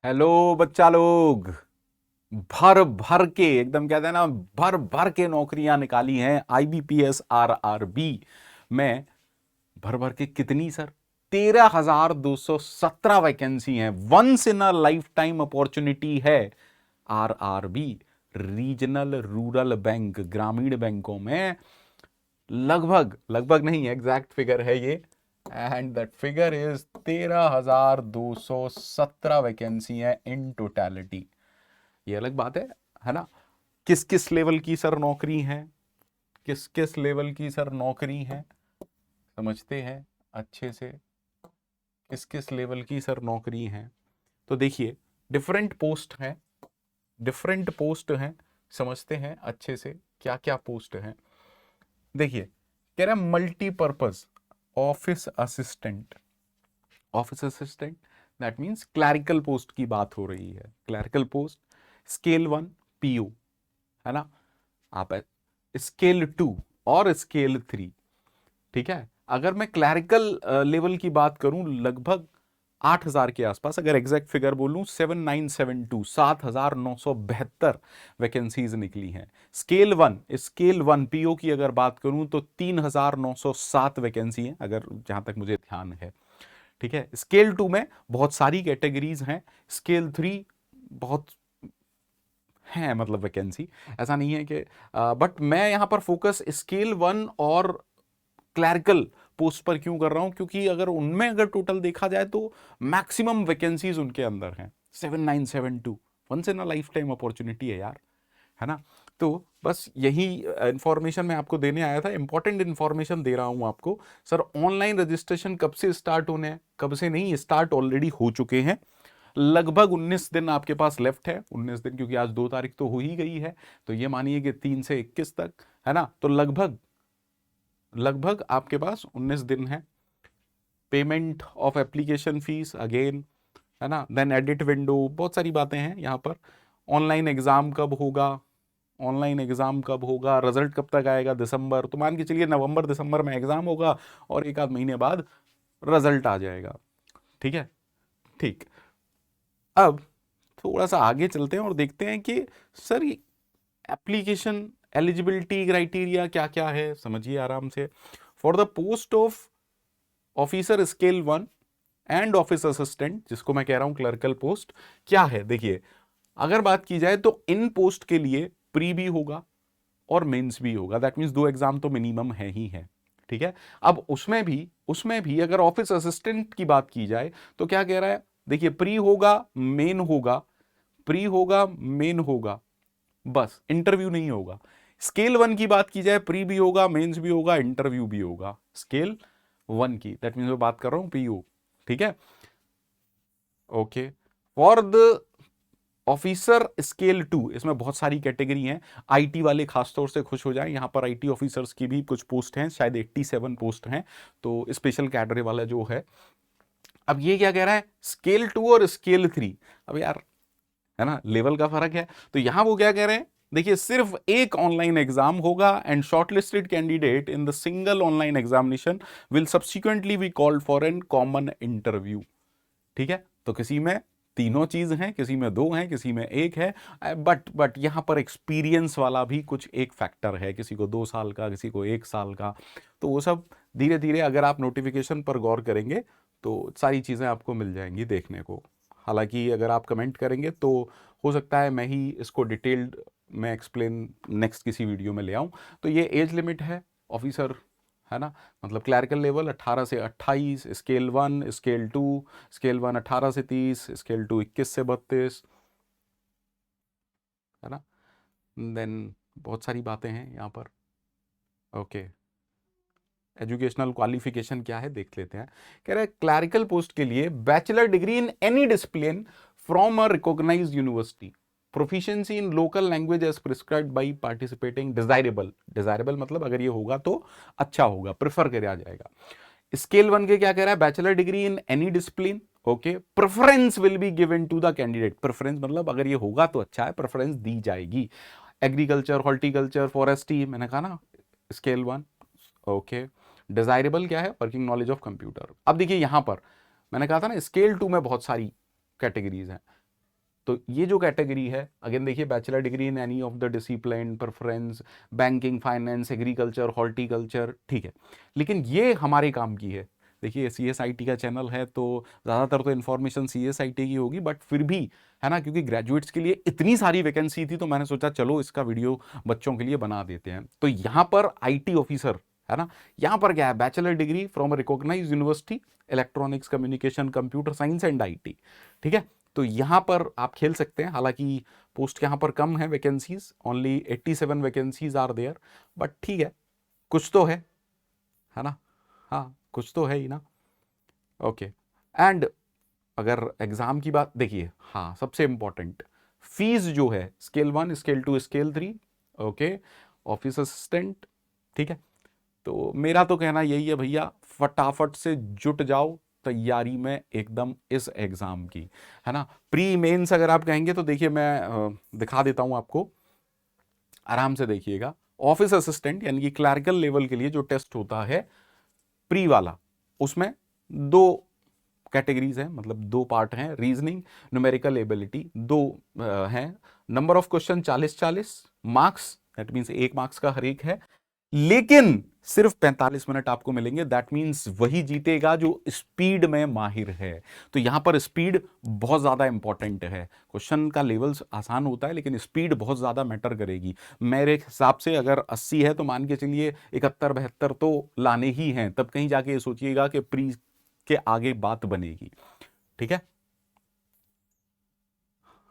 Hello बच्चा लोग। भर भर के एकदम कहते हैं ना, भर भर के नौकरियां निकाली हैं आईबीपीएस आरआरबी में। भर भर के कितनी सर? 13,217 वैकेंसी हैं। Once in a life time opportunity है। आरआरबी रीजनल रूरल बैंक, ग्रामीण बैंकों में लगभग लगभग नहीं, एग्जैक्ट फिगर है ये, and that figure is 13,217 vacancy है इन टोटैलिटी। ये अलग बात है ना। किस किस लेवल की सर नौकरी है? किस किस लेवल की सर नौकरी है? समझते हैं अच्छे से। किस किस लेवल की सर नौकरी है? तो देखिए, डिफरेंट पोस्ट हैं, डिफरेंट पोस्ट हैं। समझते हैं अच्छे से क्या क्या पोस्ट हैं। देखिए, कह रहा है multipurpose office assistant. Office assistant that means clerical post की बात हो रही है। क्लैरिकल पोस्ट स्केल 1 पीओ, है ना। आप स्केल 2 और स्केल 3, ठीक है। अगर मैं क्लैरिकल लेवल की बात करूं, लगभग 8,000 के आसपास, अगर एग्जैक्ट फिगर बोलूं 7972, 7,972 वैकेंसीज निकली हैं। स्केल 1 पीओ की अगर बात करूं तो 3,907 वैकेंसी है, अगर जहां तक मुझे ध्यान है, ठीक है। स्केल 2 में बहुत सारी कैटेगरीज हैं। स्केल 3 बहुत है, मतलब वैकेंसी ऐसा नहीं है कि, बट मैं यहां पर फोकस स्केल 1 और क्लैरिकल पोस्ट पर क्यों कर रहा हूं, क्योंकि अगर उनमें अगर टोटल देखा जाए तो मैक्सिमम वैकेंसीज उनके अंदर हैं। 7972 once in a life time opportunity है यार, है ना। तो बस यही इंफॉर्मेशन मैं आपको देने आया था, इंपॉर्टेंट इंफॉर्मेशन दे रहा हूं आपको। सर ऑनलाइन रजिस्ट्रेशन कब से स्टार्ट होने हैं? कब से नहीं, स्टार्ट ऑलरेडी हो चुके हैं। लगभग 19 दिन आपके पास लेफ्ट है। 19 दिन, क्योंकि आज 2 तारीख तो हो ही गई है, तो ये मानिए कि 3 से 21 तक, है ना। तो लगभग लगभग आपके पास 19 दिन है। Payment of application fees again, है ना। देन एडिट विंडो, बहुत सारी बातें हैं यहाँ पर। ऑनलाइन एग्जाम कब होगा? ऑनलाइन एग्जाम कब होगा? रिजल्ट कब तक आएगा? दिसंबर, तो मान के चलिए नवंबर दिसंबर में एग्जाम होगा और एक आध महीने बाद रिजल्ट आ जाएगा, ठीक है। ठीक। अब थोड़ा सा आगे चलते हैं और देखते हैं कि सर ये एप्लीकेशन एलिजिबिलिटी क्राइटेरिया क्या क्या है, समझिए आराम से। For the post of officer scale 1 and office assistant, जिसको मैं कह रहा हूं क्लर्कल पोस्ट, क्या है देखिए। अगर बात की जाए तो इन पोस्ट के लिए प्री भी होगा और मेंस भी होगा। दैट मीन्स 2 एग्जाम तो मिनिमम है ही है, ठीक है। अब उसमें भी अगर ऑफिस असिस्टेंट की बात की जाए तो क्या कह रहा है, देखिए प्री होगा, मेन होगा, प्री होगा, मेन होगा, बस इंटरव्यू नहीं होगा। स्केल 1 की बात की जाए, प्री भी होगा, मेंस भी होगा, इंटरव्यू भी होगा। स्केल 1 की, दैट मीन्स मैं बात कर रहा हूं पीओ, ठीक है। Okay. For the officer scale 2, इसमें बहुत सारी कैटेगरी हैं। आईटी वाले खासतौर से खुश हो जाएं, यहां पर आईटी ऑफिसर्स की भी कुछ पोस्ट हैं, शायद 87 पोस्ट हैं, तो स्पेशल कैटेगरी वाला जो है। अब ये क्या कह रहा है, स्केल 2 और स्केल 3। अब यार, है ना, लेवल का फर्क है। तो यहां वो क्या कह रहे हैं, देखिए सिर्फ एक ऑनलाइन एग्जाम होगा and shortlisted candidate in the single online examination will subsequently be called for an common interview, ठीक है। तो किसी में तीनों चीज हैं, किसी में 2 हैं, किसी में 1 है। बट यहां पर एक्सपीरियंस वाला भी कुछ एक फैक्टर है, किसी को 2 साल का, किसी को 1 साल का। तो वो सब धीरे धीरे अगर आप नोटिफिकेशन पर गौर करेंगे तो सारी चीजें आपको मिल जाएंगी देखने को। हालांकि अगर आप कमेंट करेंगे तो हो सकता है मैं ही इसको डिटेल्ड में एक्सप्लेन नेक्स्ट किसी वीडियो में ले आऊं। तो ये एज लिमिट है ऑफिसर, है ना, मतलब क्लैरिकल लेवल 18 से 28, स्केल 1 स्केल 2, स्केल 1 18 से 30, स्केल 2 21 से 32, है ना। देन बहुत सारी बातें हैं यहाँ पर। ओके, एजुकेशनल क्वालिफिकेशन क्या है देख लेते हैं। कह रहा है क्लैरिकल पोस्ट के लिए bachelor degree in any discipline from a recognised university, proficiency in local language as prescribed by participating, desirable, desirable मतलब अगर ये होगा तो अच्छा होगा, प्रेफर किया जाएगा। स्केल 1 के क्या कह रहा है, bachelor degree in any discipline, okay, preference will be given to the candidate. Preference मतलब अगर ये होगा तो अच्छा है, प्रेफरेंस दी जाएगी। एग्रीकल्चर, हॉर्टिकल्चर, फॉरेस्ट्री, मैंने कहा ना स्केल 1, ओके। डिजायरेबल क्या है, वर्किंग नॉलेज ऑफ कंप्यूटर। अब देखिए यहां पर मैंने कहा था ना स्केल 2 में बहुत सारी कैटेगरीज हैं। तो ये जो कैटेगरी है, अगेन देखिए, bachelor degree in any of the discipline, preference, banking, finance, agriculture, horticulture, ठीक है। लेकिन ये हमारे काम की है। देखिए CSIT का चैनल है तो ज़्यादातर तो इन्फॉर्मेशन CSIT की होगी, बट फिर भी है ना, क्योंकि ग्रेजुएट्स के लिए इतनी सारी वैकेंसी थी तो मैंने सोचा चलो इसका वीडियो बच्चों के लिए बना देते हैं। तो यहाँ पर IT ऑफिसर है ना, यहाँ पर क्या है, bachelor degree from recognise university, electronics, communication, computer science and IT, ठीक है। तो यहाँ पर आप खेल सकते हैं। हालांकि पोस्ट यहाँ पर कम है, vacancies only 87 vacancies are there, but ठीक है, कुछ तो है ना, हाँ कुछ तो है ही ना। ओके, एंड अगर एग्जाम की बात देखिए, हाँ सबसे इंपॉर्टेंट, फीस जो है scale 1, scale 2, scale 3, okay, office assistant, ठीक है। तो मेरा तो कहना यही है भैया, फटाफट से जुट जाओ तैयारी में एकदम इस एग्जाम की, है ना। प्री मेंस अगर आप कहेंगे तो देखिए मैं दिखा देता हूं आपको, आराम से देखिएगा। ऑफिस असिस्टेंट यानी कि क्लर्कल लेवल के लिए जो टेस्ट होता है प्री वाला, उसमें 2 कैटेगरीज हैं, मतलब 2 पार्ट हैं, रीजनिंग, न्यूमेरिकल एबिलिटी, 2 हैं। Number of question 40-40 marks, that means 1 marks का हर एक है, लेकिन सिर्फ 45 मिनट आपको मिलेंगे। दैट मीन्स वही जीतेगा जो स्पीड में माहिर है। तो यहां पर स्पीड बहुत ज्यादा इंपॉर्टेंट है। क्वेश्चन का लेवल्स आसान होता है लेकिन स्पीड बहुत ज्यादा मैटर करेगी। मेरे हिसाब से अगर 80 है तो मान के चलिए 71-72 तो लाने ही हैं, तब कहीं जाके ये सोचिएगा कि प्री के आगे बात बनेगी, ठीक है।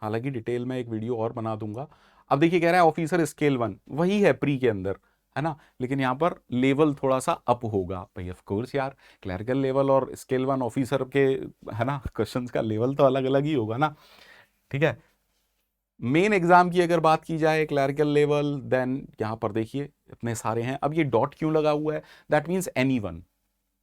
हालांकि डिटेल में एक वीडियो और बना दूंगा। अब देखिए कह रहा है ऑफिसर स्केल 1 वही है प्री के अंदर, है ना, लेकिन यहां पर लेवल थोड़ा सा अप होगा भाई। ऑफ कोर्स यार, क्लर्कल लेवल और स्केल 1 ऑफिसर के, है ना, क्वेश्चंस का लेवल तो अलग अलग ही होगा ना, ठीक है। मेन एग्जाम की अगर बात की जाए क्लर्कल लेवल, देन यहां पर देखिए इतने सारे हैं। अब ये डॉट क्यों लगा हुआ है, दैट मीन्स एनीवन,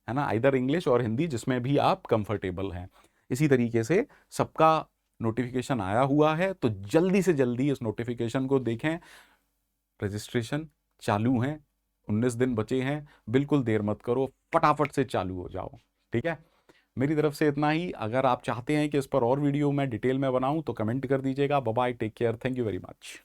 है ना, इधर इंग्लिश और हिंदी जिसमें भी आप कंफर्टेबल हैं। इसी तरीके से सबका नोटिफिकेशन आया हुआ है, तो जल्दी से जल्दी इस नोटिफिकेशन को देखें। रजिस्ट्रेशन चालू हैं, 19 दिन बचे हैं, बिल्कुल देर मत करो, फटाफट से चालू हो जाओ, ठीक है। मेरी तरफ से इतना ही। अगर आप चाहते हैं कि इस पर और वीडियो मैं डिटेल में बनाऊं तो कमेंट कर दीजिएगा। Bye bye, take care, thank you very much.